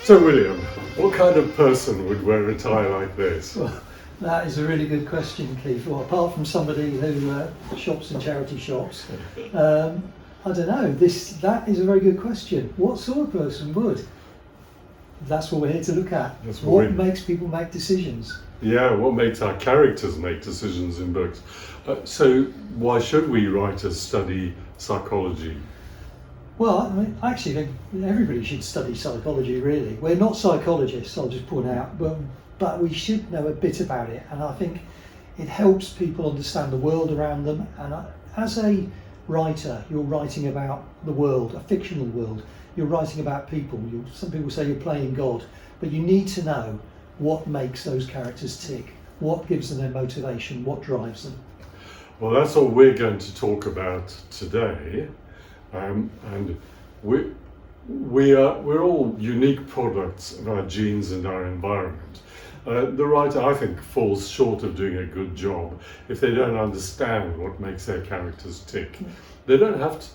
So, William, what kind of person would wear a tie like this? Well, that is a really good question, Keith. Well, apart from somebody who shops in charity shops, I don't know. That is a very good question. What sort of person would? That's what we're here to look at. What makes people make decisions? Yeah, what makes our characters make decisions in books? So, why should we writers study psychology? Well, I actually think everybody should study psychology, really. We're not psychologists, I'll just point out, but we should know a bit about it. And I think it helps people understand the world around them. And as a writer, you're writing about the world, a fictional world. You're writing about people. Some people say you're playing God, but you need to know what makes those characters tick, what gives them their motivation, what drives them. Well, that's all we're going to talk about today. And we're all unique products of our genes and our environment. The writer, I think, falls short of doing a good job if they don't understand what makes their characters tick. They don't have to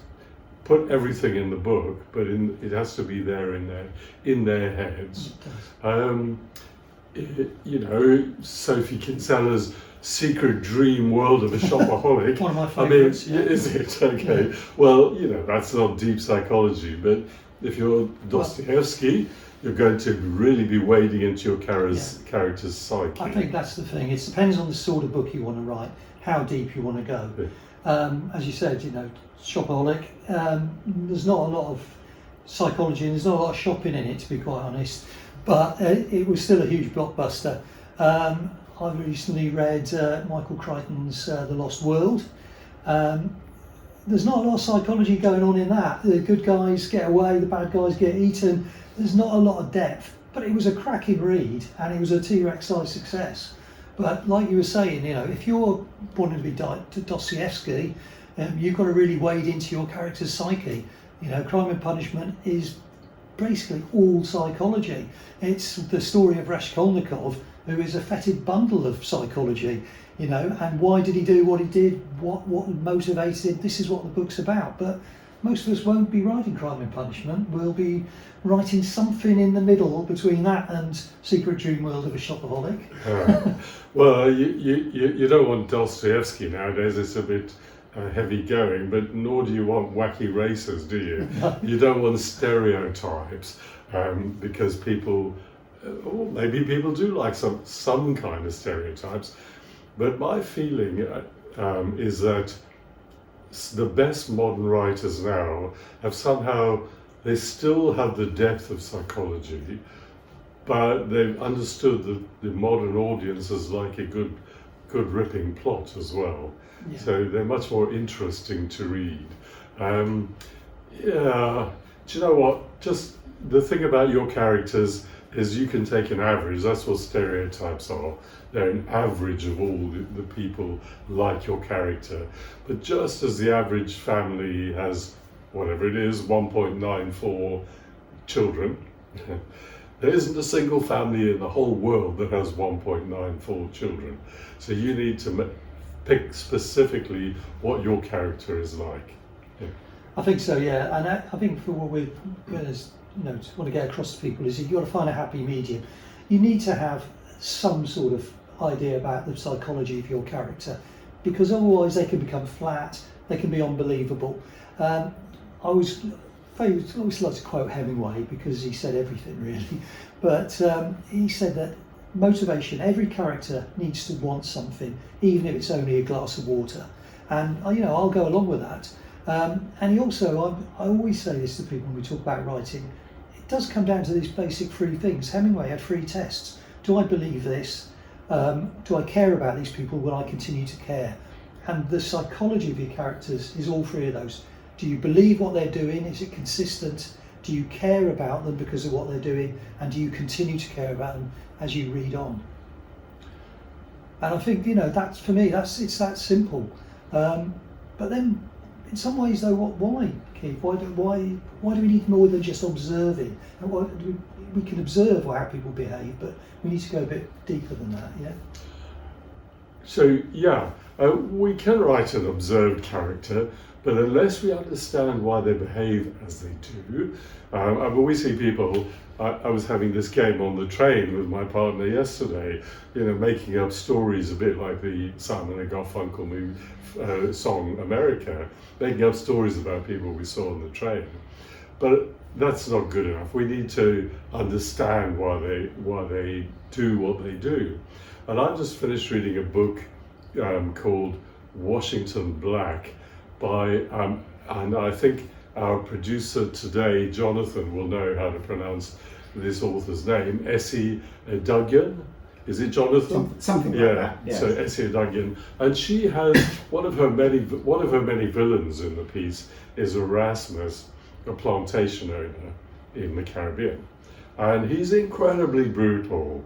put everything in the book, but it has to be there in their heads. Sophie Kinsella's secret dream world of a shopaholic. One of my favourites. Is it? Okay. Yeah. Well, that's not deep psychology, but if you're Dostoevsky, you're going to really be wading into your character's psyche. I think that's the thing. It depends on the sort of book you want to write, how deep you want to go. Yeah. As you said, shopaholic, there's not a lot of psychology and there's not a lot of shopping in it, to be quite honest, but it was still a huge blockbuster. I recently read Michael Crichton's The Lost World. There's not a lot of psychology going on in that. The good guys get away, the bad guys get eaten. There's not a lot of depth, but it was a cracking read and it was a T-Rex-sized success. But like you were saying, if you're wanting to be Dostoevsky, you've got to really wade into your character's psyche. Crime and Punishment is basically all psychology. It's the story of Raskolnikov, who is a fetid bundle of psychology, and why did he do what he did, what motivated, this is what the book's about. But most of us won't be writing Crime and Punishment, we'll be writing something in the middle between that and Secret Dream World of a Shopaholic. Well, you don't want Dostoevsky nowadays, it's a bit heavy going, but nor do you want wacky races, do you? No. You don't want stereotypes, because people, or maybe people do like some kind of stereotypes, but my feeling is that the best modern writers now they still have the depth of psychology, but they've understood the modern audience as like a good ripping plot as well. Yeah. So they're much more interesting to read. Do you know what? Just the thing about your characters is you can take an average. That's what stereotypes are. They're an average of all the people like your character. But just as the average family has, whatever it is, 1.94 children, there isn't a single family in the whole world that has 1.94 children. So you need to pick specifically what your character is like. Yeah. I think so, yeah. And I think for what we're going to want to get across to people is you've got to find a happy medium. You need to have some sort of idea about the psychology of your character, because otherwise they can become flat, they can be unbelievable. I always like to quote Hemingway because he said everything really, but he said that motivation, every character needs to want something, even if it's only a glass of water, and I'll go along with that. And he also, I always say this to people when we talk about writing, it does come down to these basic three things. Hemingway had three tests. Do I believe this? Do I care about these people? Will I continue to care? And the psychology of your characters is all three of those. Do you believe what they're doing? Is it consistent? Do you care about them because of what they're doing? And do you continue to care about them as you read on? And I think, that's, for me, it's that simple. But then, in some ways though, why, Keith? Why do we need more than just observing? And we can observe how people behave, but we need to go a bit deeper than that, yeah? So, we can write an observed character, But unless we understand why they behave as they do, when we see people, I was having this game on the train with my partner yesterday, making up stories a bit like the Simon and Garfunkel movie, song America, making up stories about people we saw on the train. But that's not good enough. We need to understand why they do what they do. And I've just finished reading a book called Washington Black by, and I think our producer today, Jonathan, will know how to pronounce this author's name, Essie Duggan. Is it Jonathan? Something like that. Yes. So Essie Duggan, and she has one of her many villains in the piece is Erasmus, a plantation owner in the Caribbean, and he's incredibly brutal,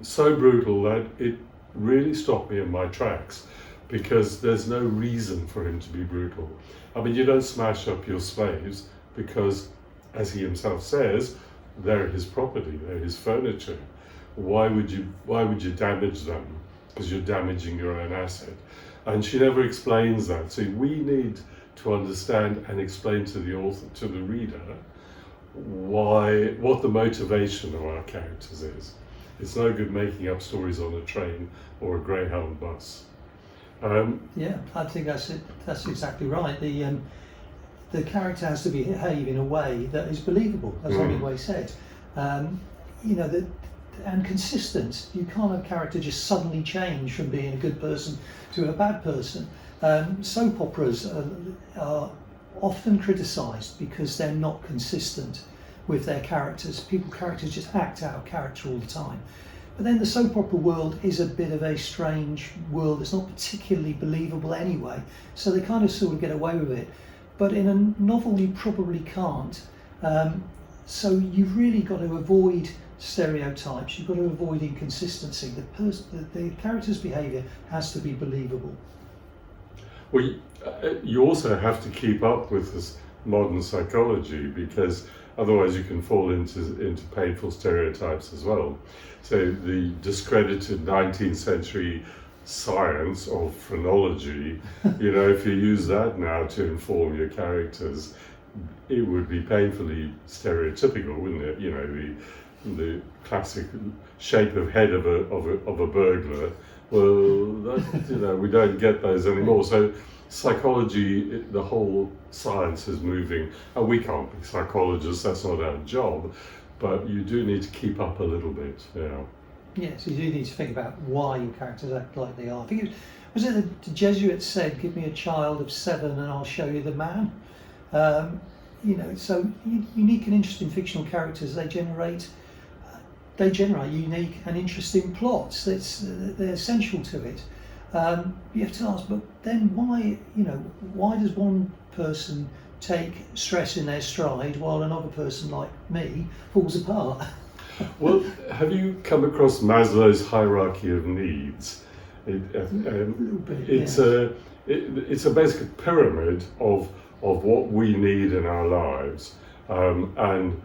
so brutal that it really stopped me in my tracks, because there's no reason for him to be brutal. I mean, you don't smash up your slaves because, as he himself says, they're his property, they're his furniture. Why would you damage them? Because you're damaging your own asset. And she never explains that. So we need to understand and explain to the author, to the reader, what the motivation of our characters is. It's no good making up stories on a train or a Greyhound bus. Yeah, I think that's it. That's exactly right. The character has to behave in a way that is believable, as Hemingway said. And consistent. You can't have a character just suddenly change from being a good person to a bad person. Soap operas are often criticised because they're not consistent with their characters. Characters just act out character all the time. But then the soap opera world is a bit of a strange world. It's not particularly believable anyway, so they kind of sort of get away with it. But in a novel you probably can't. So you've really got to avoid stereotypes, you've got to avoid inconsistency. The character's behaviour has to be believable. Well, you also have to keep up with this modern psychology, because otherwise you can fall into painful stereotypes as well. So the discredited 19th century science of phrenology, if you use that now to inform your characters, it would be painfully stereotypical, wouldn't it? The classic shape of head of a burglar. Well, we don't get those anymore. So psychology, the whole science is moving, and we can't be psychologists, that's not our job, but you do need to keep up a little bit. Yes, you do need to think about why your characters act like they are. I think was it the Jesuits said, "Give me a child of 7 and I'll show you the man." So unique and interesting fictional characters, they generate unique and interesting plots. They're essential to it. You have to ask, but then why does one person take stress in their stride while another person like me falls apart? Well, have you come across Maslow's hierarchy of needs? It's a basic pyramid of what we need in our lives, and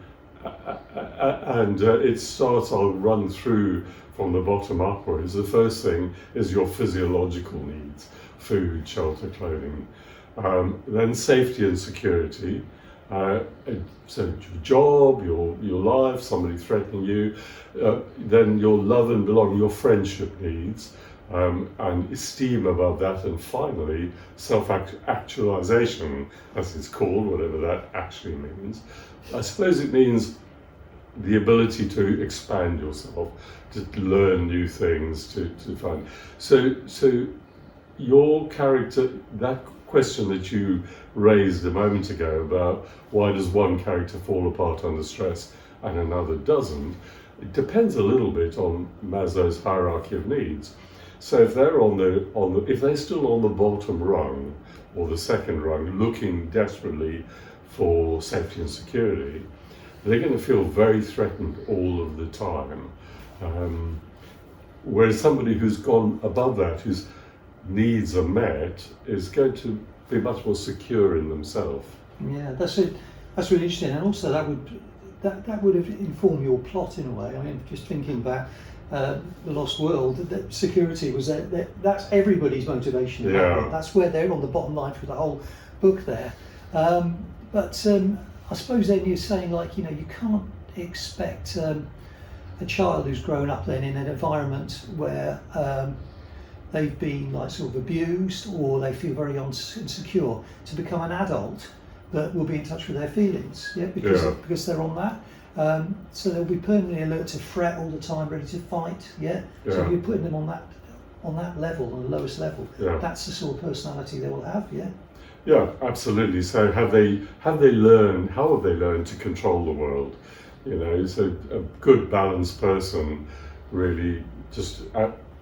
it starts. I'll run through from the bottom upwards. The first thing is your physiological needs: food, shelter, clothing. Then safety and security. So your job, your life, somebody threatening you. Then your love and belonging, your friendship needs, and esteem above that. And finally, self-actualization, as it's called, whatever that actually means. I suppose it means the ability to expand yourself, to learn new things, to find. So your character, that question that you raised a moment ago about why does one character fall apart under stress and another doesn't, it depends a little bit on Maslow's hierarchy of needs. So if they're if they're still on the bottom rung or the second rung, looking desperately for safety and security, they're going to feel very threatened all of the time. Whereas somebody who's gone above that, whose needs are met, is going to be much more secure in themselves. Yeah, that's it. That's really interesting, and also that would have informed your plot in a way. I mean, just thinking about The Lost World, that security was that's everybody's motivation. Yeah. That's where they're on the bottom line for the whole book there. But I suppose then you're saying, like, you can't expect a child who's grown up then in an environment where they've been like sort of abused, or they feel very insecure, to become an adult that will be in touch with their feelings, because they're on that. So they'll be permanently alert to fret all the time, ready to fight. So you're putting them on that level, on the lowest level. That's the sort of personality they will have. Yeah, absolutely. So how have they learned to control the world? So a good balanced person really just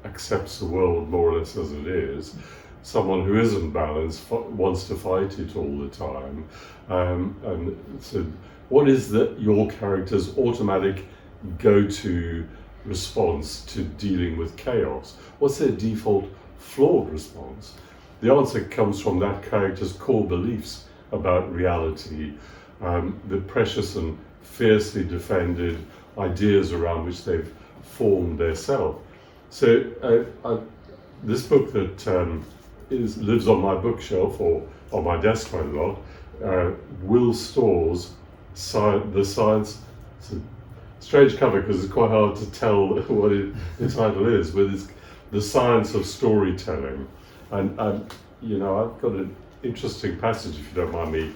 accepts the world more or less as it is. Someone who isn't balanced wants to fight it all the time. And so what is your character's automatic go-to response to dealing with chaos? What's their default flawed response? The answer comes from that character's core beliefs about reality, the precious and fiercely defended ideas around which they've formed their self. So this book that lives on my bookshelf or on my desk quite a lot, Will Storr's The Science. It's a strange cover because it's quite hard to tell what the title is, but it's The Science of Storytelling. And I've got an interesting passage, if you don't mind me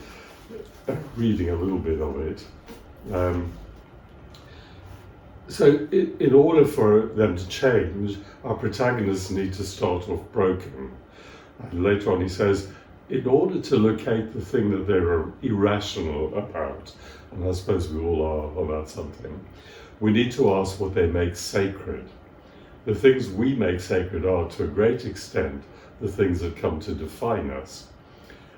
reading a little bit of it. So in order for them to change, our protagonists need to start off broken. And later on he says, in order to locate the thing that they're irrational about, and I suppose we all are about something, we need to ask what they make sacred. The things we make sacred are, to a great extent, the things that come to define us.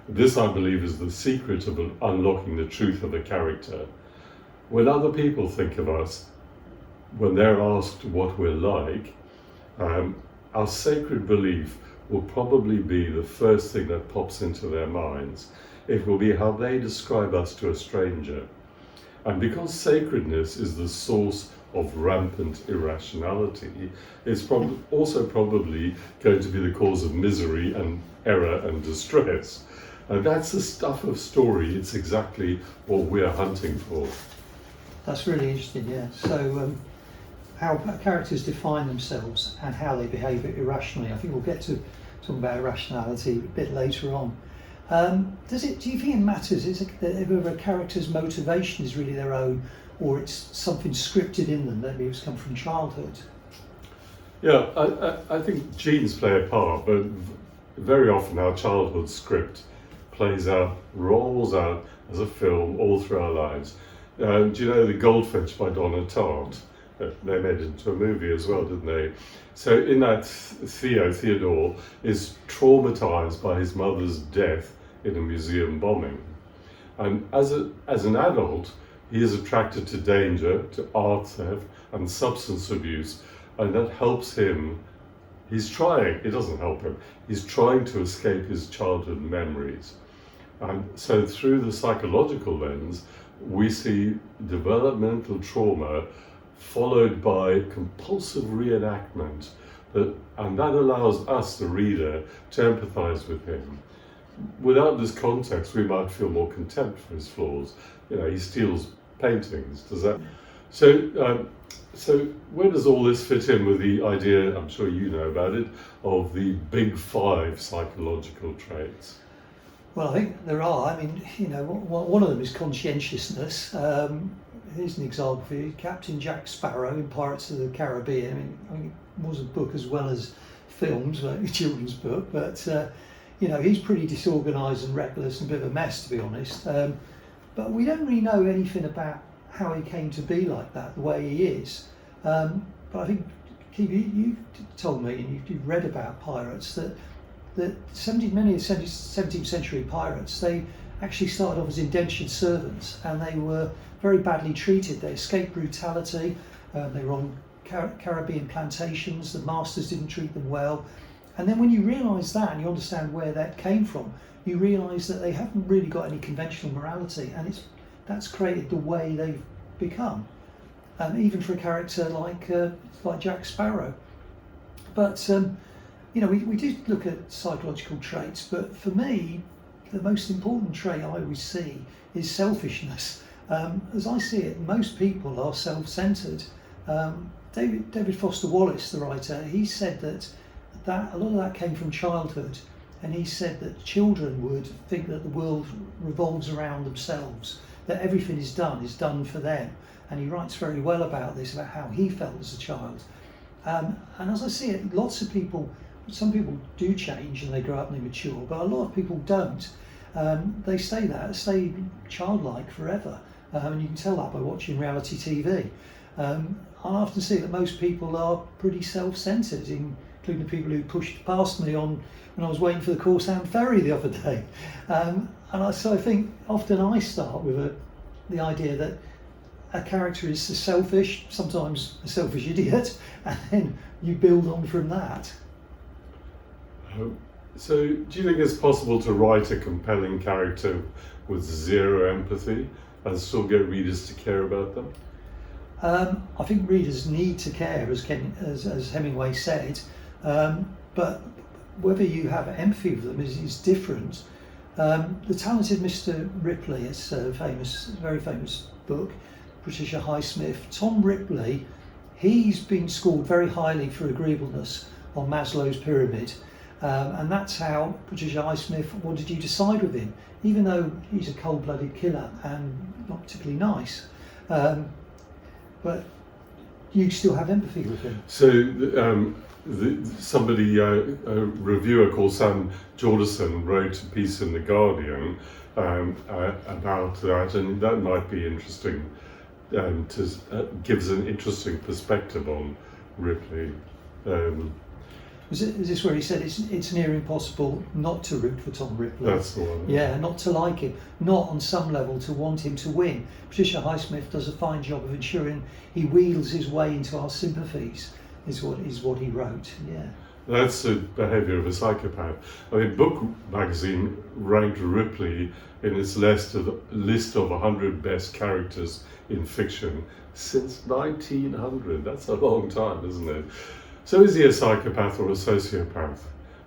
This, I believe, is the secret of unlocking the truth of a character. When other people think of us, when they're asked what we're like, our sacred belief will probably be the first thing that pops into their minds. It will be how they describe us to a stranger. And because sacredness is the source of rampant irrationality, it's also probably going to be the cause of misery and error and distress. And that's the stuff of story. It's exactly what we're hunting for. That's really interesting, So how characters define themselves and how they behave irrationally. I think we'll get to talking about irrationality a bit later on. Do you think it matters? Is it whether a character's motivation is really their own, or it's something scripted in them that maybe it's come from childhood? Yeah, I think genes play a part, but very often our childhood script rolls out as a film all through our lives. Do you know The Goldfinch by Donna Tartt? They made it into a movie as well, didn't they? So in that, Theodore is traumatized by his mother's death in a museum bombing. And as an adult, he is attracted to danger, to art theft and substance abuse, and that helps him. It doesn't help him, he's trying to escape his childhood memories. And so through the psychological lens, we see developmental trauma followed by compulsive reenactment, and that allows us, the reader, to empathize with him. Without this context, we might feel more contempt for his flaws. He steals paintings. Does that? So where does all this fit in with the idea, I'm sure you know about it, of the big 5 psychological traits? Well, I think there are. I mean, one of them is conscientiousness. Here's an example for you. Captain Jack Sparrow in Pirates of the Caribbean. I mean, it was a book as well as films, like a children's book, but he's pretty disorganised and reckless and a bit of a mess, to be honest. But we don't really know anything about how he came to be like that, the way he is. But I think, Keith, you told me, and you've read about pirates, that many of the 17th century pirates, they actually started off as indentured servants, and they were very badly treated. They escaped brutality. They were on Caribbean plantations. The masters didn't treat them well. And then when you realise that and you understand where that came from, you realise that they haven't really got any conventional morality, and that's created the way they've become. Even for a character like Jack Sparrow. But we do look at psychological traits, but for me, the most important trait I always see is selfishness. As I see it, most people are self-centered. David Foster Wallace, the writer, he said that a lot of that came from childhood, and he said that children would think that the world revolves around themselves, that everything is done for them, and he writes very well about this, about how he felt as a child. And as I see it, some people do change and they grow up and they mature, but a lot of people don't. They stay childlike forever, and you can tell that by watching reality TV. I often see that most people are pretty self-centered, including the people who pushed past me when I was waiting for the Corsound ferry the other day. So I think often I start with the idea that a character is selfish, sometimes a selfish idiot, and then you build on from that. So do you think it's possible to write a compelling character with zero empathy and still get readers to care about them? I think readers need to care, as Hemingway said, but whether you have empathy with them is different. The Talented Mr. Ripley, it's a very famous book, Patricia Highsmith. Tom Ripley, he's been scored very highly for agreeableness on Maslow's pyramid, and that's how Patricia Highsmith wanted you to side with him, even though he's a cold-blooded killer and not particularly nice. But you still have empathy with him. So a reviewer called Sam Jordanson wrote a piece in The Guardian about that, and that might be interesting gives an interesting perspective on Ripley. Is this where he said it's near impossible not to root for Tom Ripley? That's the one. Yeah, not to like him, not on some level to want him to win. Patricia Highsmith does a fine job of ensuring he wheels his way into our sympathies, is what he wrote. Yeah. That's the behaviour of a psychopath. I mean, Book magazine ranked Ripley in its list of 100 best characters in fiction since 1900. That's a long time, isn't it? So is he a psychopath or a sociopath?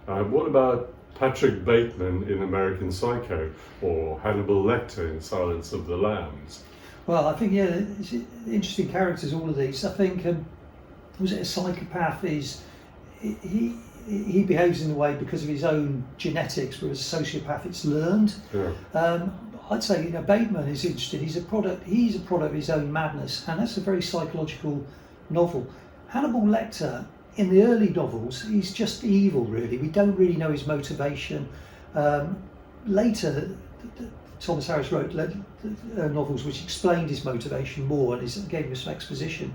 What about Patrick Bateman in American Psycho, or Hannibal Lecter in Silence of the Lambs? Well, I think, yeah, it's interesting characters, all of these. I think, was it a psychopath he behaves in a way because of his own genetics, whereas a sociopath, it's learned. Yeah. I'd say, Bateman is interesting. He's a product of his own madness, and that's a very psychological novel. Hannibal Lecter, in the early novels, he's just evil, really. We don't really know his motivation. Later, Thomas Harris wrote novels which explained his motivation more and gave him some exposition.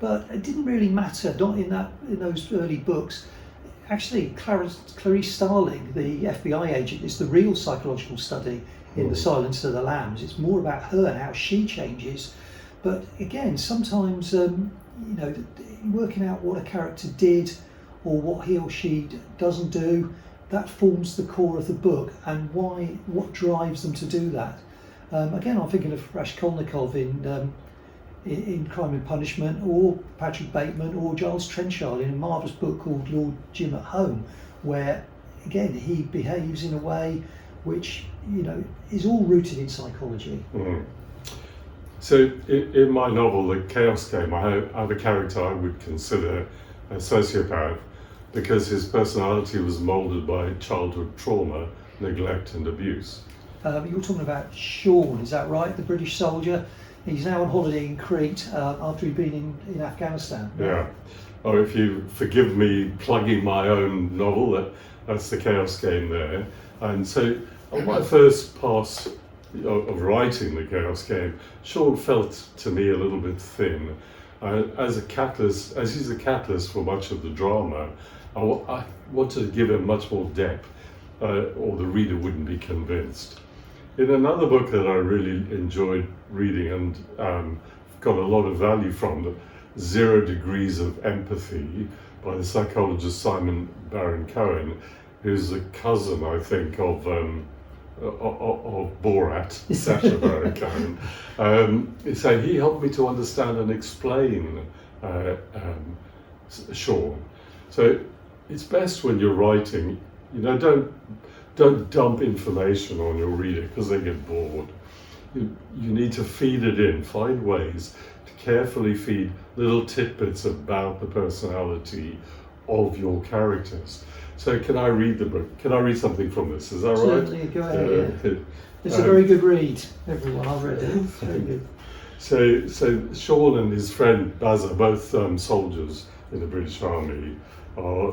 But it didn't really matter, not in those early books. Actually, Clarice Starling, the FBI agent, is the real psychological study in The Silence of the Lambs. It's more about her and how she changes. But again, sometimes working out what a character did or what he or she doesn't do, that forms the core of the book, and what drives them to do that. Again, I'm thinking of Raskolnikov in Crime and Punishment, or Patrick Bateman, or Giles Trenchard in a marvellous book called Lord Jim at Home, where again he behaves in a way which is all rooted in psychology. Mm. So in my novel, The Chaos Game, I have a character I would consider a sociopath because his personality was moulded by childhood trauma, neglect and abuse. You're talking about Sean, is that right? The British soldier. He's now on holiday in Crete after he'd been in Afghanistan. Yeah. Or if you forgive me plugging my own novel, that's The Chaos Game there. And so on my first pass of writing The Chaos Game, Sean felt to me a little bit thin. As he's a catalyst for much of the drama, I wanted to give him much more depth, or the reader wouldn't be convinced. In another book that I really enjoyed reading and got a lot of value from, the 0 Degrees of Empathy by the psychologist Simon Baron-Cohen, who's a cousin, I think, of Borat, Sacha Baron Cohen. So he helped me to understand and explain Sean. So it's best when you're writing, don't don't dump information on your reader because they get bored. You need to feed it in, find ways to carefully feed little tidbits about the personality of your characters. So can I read the book? Can I read something from this? Is that right? Certainly, go ahead. Yeah. It's a very good read, everyone. I've read it. It's very good. So Sean and his friend Baz are both soldiers in the British Army, are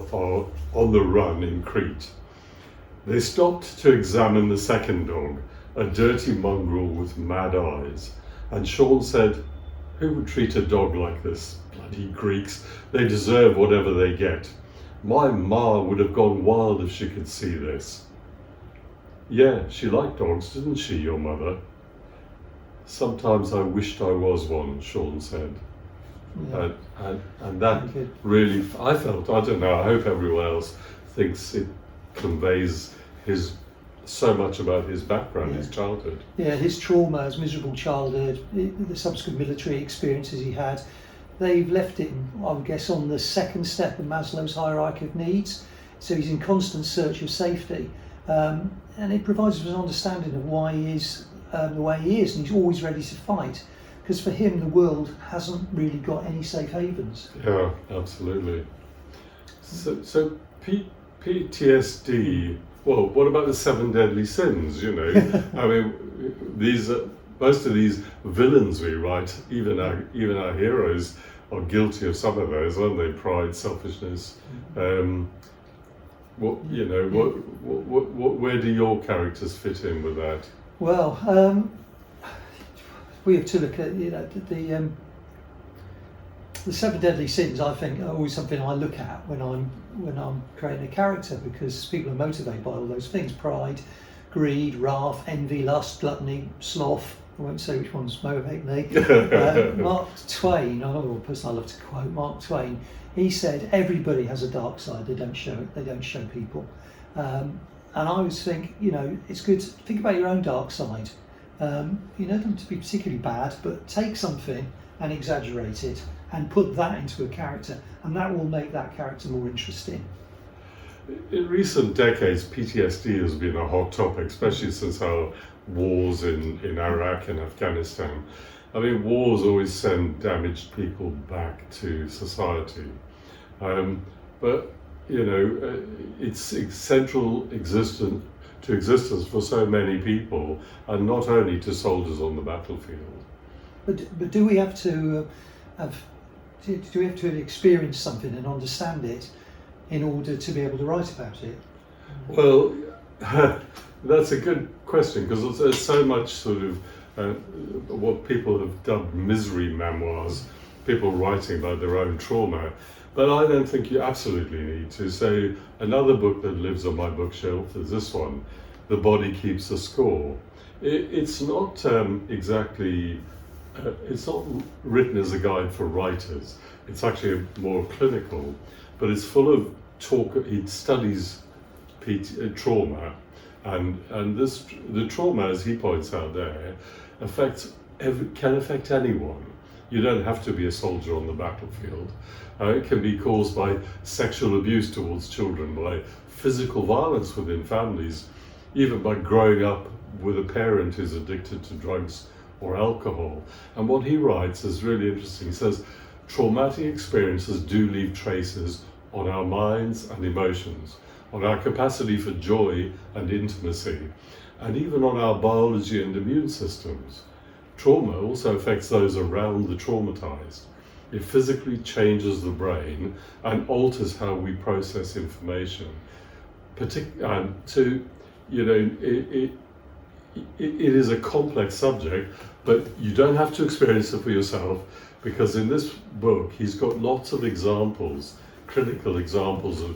on the run in Crete. They stopped to examine the second dog, a dirty mongrel with mad eyes, and Sean said, "Who would treat a dog like this? Bloody Greeks, they deserve whatever they get. My ma would have gone wild if she could see this." "Yeah, she liked dogs, didn't she, your mother?" "Sometimes I wished I was one," Sean said. Yeah. And that really, I felt, I don't know, I hope everyone else thinks it conveys so much about his background, his childhood. Yeah, his trauma, his miserable childhood, the subsequent military experiences he had, they've left him, I would guess, on the second step of Maslow's hierarchy of needs. So he's in constant search of safety. And it provides us an understanding of why he is the way he is, and he's always ready to fight. Because for him, the world hasn't really got any safe havens. Yeah, absolutely. So PTSD, well, what about the 7 deadly sins, you know? I mean, most of these villains we write, even our heroes, are guilty of some of those, aren't they? Pride, selfishness. Where do your characters fit in with that? Well, we have to look at the 7 deadly sins. I think are always something I look at when I'm creating a character, because people are motivated by all those things: pride, greed, wrath, envy, lust, gluttony, sloth. I won't say which ones motivate me. Mark Twain, another person I love to quote, Mark Twain. He said, "Everybody has a dark side. They don't show it. They don't show people." And I always think, it's good to think about your own dark side. You don't want to be particularly bad, but take something and exaggerate it and put that into a character, and that will make that character more interesting. In recent decades, PTSD has been a hot topic, especially since our wars in Iraq and Afghanistan. I mean, wars always send damaged people back to society. But, it's central to existence for so many people, and not only to soldiers on the battlefield. But do we have to experience something and understand it in order to be able to write about it? Well, that's a good question, because there's so much sort of what people have dubbed misery memoirs, people writing about their own trauma. But I don't think you absolutely need to. So another book that lives on my bookshelf is this one, The Body Keeps the Score. It's not exactly, it's not written as a guide for writers. It's actually more clinical, but it's full of talk. He studies trauma, and the trauma, as he points out there, can affect anyone. You don't have to be a soldier on the battlefield. It can be caused by sexual abuse towards children, by physical violence within families, even by growing up with a parent who's addicted to drugs or alcohol. And what he writes is really interesting. He says, traumatic experiences do leave traces on our minds and emotions, on our capacity for joy and intimacy, and even on our biology and immune systems. Trauma also affects those around the traumatized. It physically changes the brain and alters how we process information. It is a complex subject, but you don't have to experience it for yourself, because in this book he's got lots of examples, critical examples of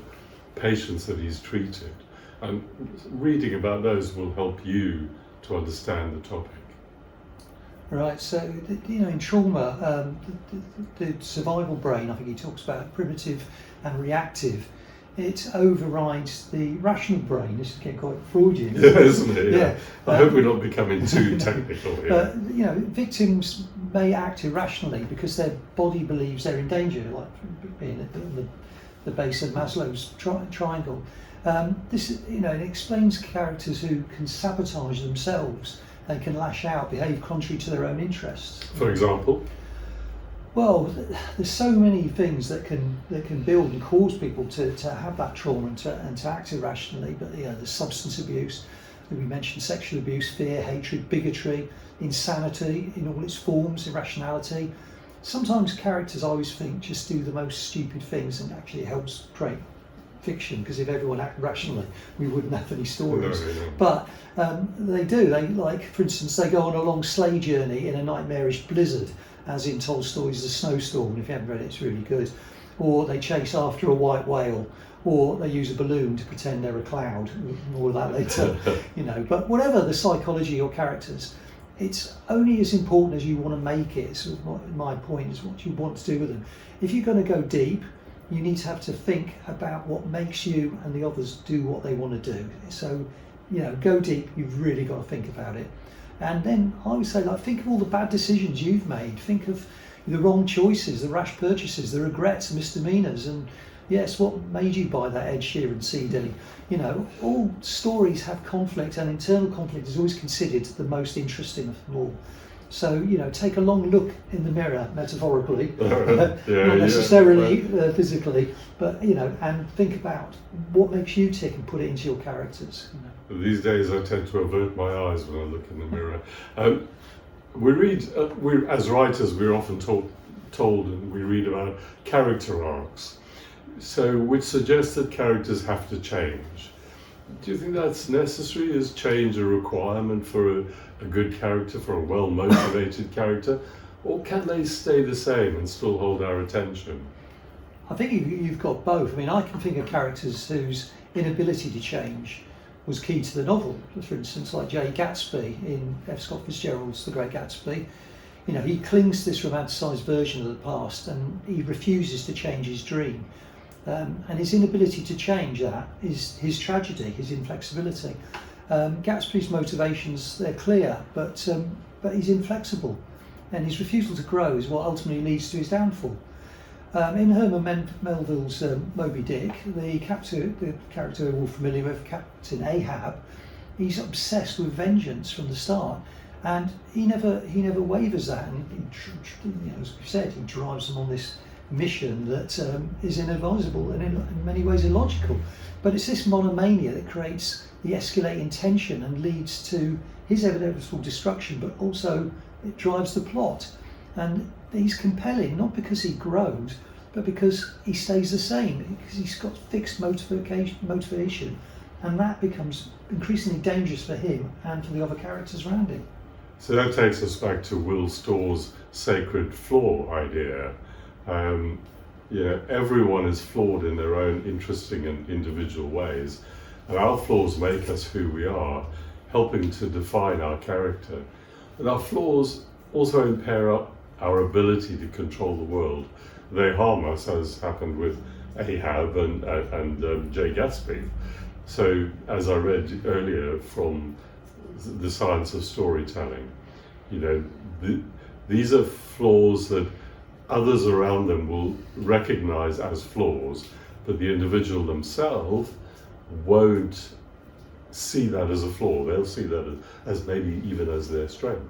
patients that he's treated, and reading about those will help you to understand the topic. Right, so in trauma, the survival brain, I think he talks about primitive and reactive. It overrides the rational brain. This is getting quite Freudian. Yeah, isn't it? Yeah. I hope we're not becoming too technical here. Victims may act irrationally because their body believes they're in danger, like being at the base of Maslow's triangle. This, it explains characters who can sabotage themselves. They can lash out, behave contrary to their own interests. For example? Well, there's so many things that can build and cause people to have that trauma and to act irrationally. But there's substance abuse, we mentioned sexual abuse, fear, hatred, bigotry, insanity in all its forms, irrationality. Sometimes characters, I always think, just do the most stupid things, and actually it helps create fiction, because if everyone acted rationally, we wouldn't have any stories. No. But they do. They, like, for instance, they go on a long sleigh journey in a nightmarish blizzard, as in Tolstoy's The Snowstorm, and if you haven't read it, it's really good. Or they chase after a white whale, or they use a balloon to pretend they're a cloud. More of that later, But whatever the psychology or characters, it's only as important as you want to make it. So my point is what you want to do with them. If you're going to go deep, you need to have to think about what makes you and the others do what they want to do. So, go deep, you've really got to think about it. And then I would say, think of all the bad decisions you've made. Think of the wrong choices, the rash purchases, the regrets, misdemeanours, and yes, what made you buy that Ed Sheeran CD? All stories have conflict, and internal conflict is always considered the most interesting of them all. So, take a long look in the mirror, metaphorically, not necessarily physically, but, and think about what makes you tick and put it into your characters. These days I tend to avert my eyes when I look in the mirror. We read, as writers, we're often told and we read about character arcs, which suggests that characters have to change. Do you think that's necessary? Is change a requirement for a good character, for a well-motivated character? Or can they stay the same and still hold our attention? I think you've got both. I mean, I can think of characters whose inability to change was key to the novel. For instance, like Jay Gatsby in F. Scott Fitzgerald's The Great Gatsby. He clings to this romanticised version of the past, and he refuses to change his dream. And his inability to change that is his tragedy, his inflexibility. Gatsby's motivations, they're clear, but he's inflexible, and his refusal to grow is what ultimately leads to his downfall. In Herman Melville's Moby Dick, the character we're all familiar with, Captain Ahab, he's obsessed with vengeance from the start, and he never wavers that, and as we've said, he drives them on this mission that is inadvisable and in many ways illogical. But it's this monomania that creates the escalating tension and leads to his inevitable destruction, but also it drives the plot. And he's compelling, not because he grows, but because he stays the same, because he's got fixed motivation, and that becomes increasingly dangerous for him and for the other characters around him. So that takes us back to Will Storr's sacred flaw idea. Everyone is flawed in their own interesting and individual ways, and our flaws make us who we are, helping to define our character. And our flaws also impair our ability to control the world. They harm us, as happened with Ahab and Jay Gatsby. So, as I read earlier from The Science of Storytelling, these are flaws that others around them will recognize as flaws, but the individual themselves won't see that as a flaw. They'll see that as maybe even as their strength.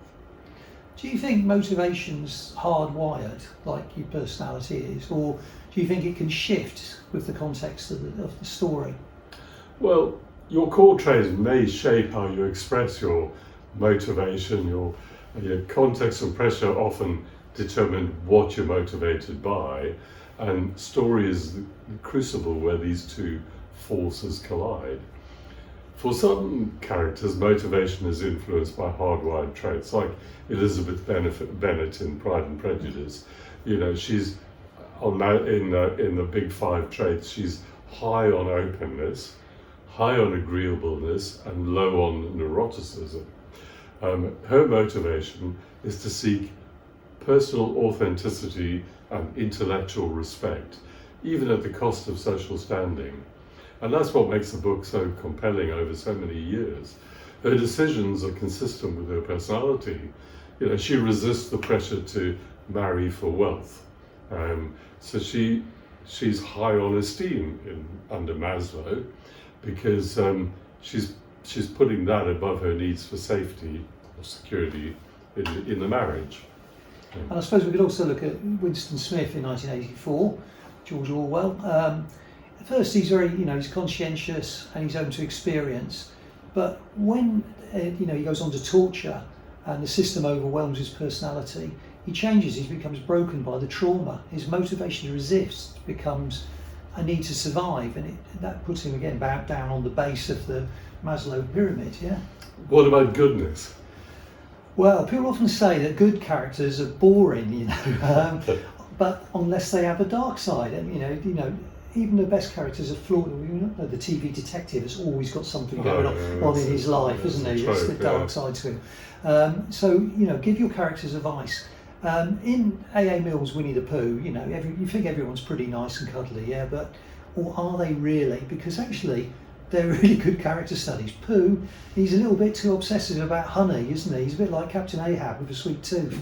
Do you think motivation's hardwired, like your personality is, or do you think it can shift with the context of the story? Well, your core traits may shape how you express your motivation. Your context and pressure often determine what you're motivated by, and story is the crucible where these two forces collide. For some characters, motivation is influenced by hardwired traits, like Elizabeth Bennet in Pride and Prejudice. She's in the big five traits. She's high on openness, high on agreeableness, and low on neuroticism. Her motivation is to seek personal authenticity and intellectual respect, even at the cost of social standing. And that's what makes the book so compelling over so many years. Her decisions are consistent with her personality. She resists the pressure to marry for wealth. So she's high on esteem under Maslow, because she's putting that above her needs for safety or security in the marriage. And I suppose we could also look at Winston Smith in 1984, George Orwell. At first, he's very, he's conscientious and he's open to experience. But when, he goes on to torture and the system overwhelms his personality, he changes, he becomes broken by the trauma. His motivation to resist becomes a need to survive, and that puts him again down on the base of the Maslow pyramid, yeah? What about goodness? Well, people often say that good characters are boring, but unless they have a dark side, and even the best characters are flawed. The TV detective has always got something going on in his life, hasn't he? It's the dark side to him. So give your characters advice. In A.A. Mills' Winnie the Pooh, you think everyone's pretty nice and cuddly, yeah, or are they really? Because actually, they're really good character studies. Pooh, he's a little bit too obsessive about honey, isn't he? He's a bit like Captain Ahab with a sweet tooth.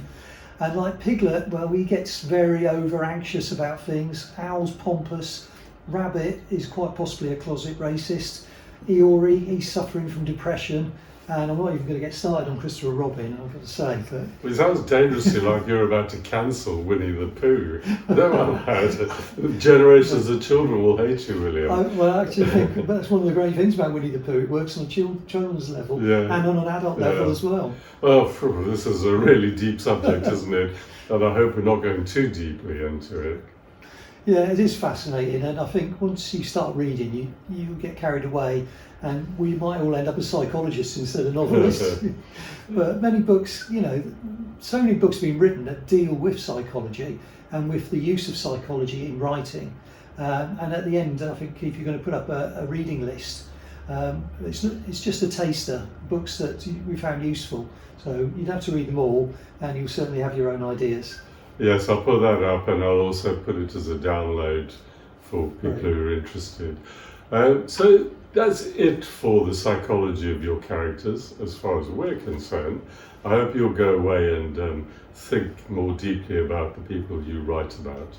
And like Piglet, well, he gets very over-anxious about things. Owl's pompous. Rabbit is quite possibly a closet racist. Eeyore, he's suffering from depression. And I'm not even going to get started on Christopher Robin, I've got to say. But well, it sounds dangerously like you're about to cancel Winnie the Pooh. No one has. Generations of children will hate you, William. I actually think that's one of the great things about Winnie the Pooh. It works on a children's level and on an adult level as well. Well, this is a really deep subject, isn't it? And I hope we're not going too deeply into it. Yeah, it is fascinating, and I think once you start reading, you get carried away, and we might all end up as psychologists instead of novelists. But many books, so many books have been written that deal with psychology and with the use of psychology in writing. And at the end, I think if you're going to put up a reading list, it's just a taster, books that we found useful. So you'd have to read them all, and you'll certainly have your own ideas. Yes, I'll put that up, and I'll also put it as a download for people who are interested. So that's it for the psychology of your characters, as far as we're concerned. I hope you'll go away and think more deeply about the people you write about.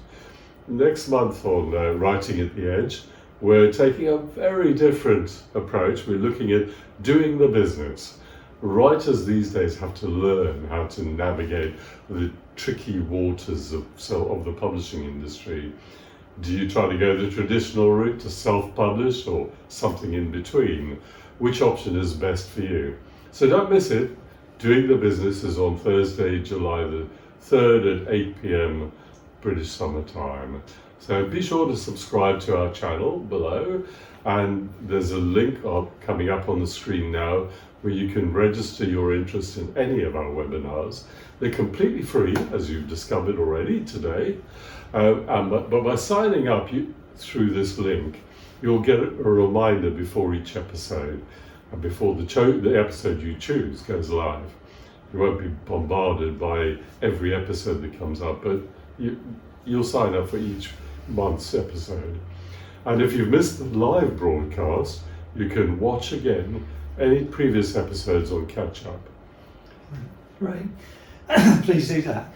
Next month on Writing at the Edge, we're taking a very different approach. We're looking at doing the business. Writers these days have to learn how to navigate the tricky waters of the publishing industry. Do you try to go the traditional route to self-publish or something in between? Which option is best for you? So don't miss it. Doing the Business is on Thursday, July the 3rd at 8 p.m. British Summer Time. So be sure to subscribe to our channel below, and there's a link coming up on the screen now where you can register your interest in any of our webinars. They're completely free, as you've discovered already today. But by signing up through this link, you'll get a reminder before each episode and before the episode you choose goes live. You won't be bombarded by every episode that comes up, but you'll sign up for each month's episode. And if you've missed the live broadcast, you can watch again any previous episodes on catch up. Great. Please do that.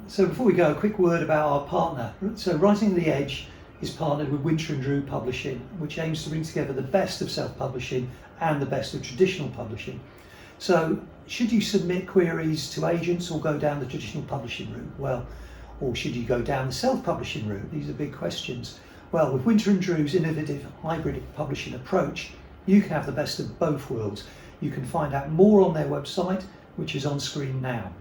So before we go, a quick word about our partner. So Writing the Edge is partnered with Winter & Drew Publishing, which aims to bring together the best of self-publishing and the best of traditional publishing. So should you submit queries to agents or go down the traditional publishing route? Well, or should you go down the self-publishing route? These are big questions. Well, with Winter & Drew's innovative hybrid publishing approach, you can have the best of both worlds. You can find out more on their website, which is on screen now.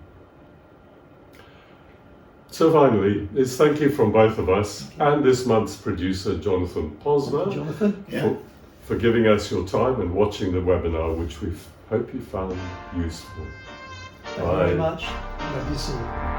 So finally, it's thank you from both of us and this month's producer, Jonathan Posner, for giving us your time and watching the webinar, which we hope you found useful. Thank you very much. Love to see you.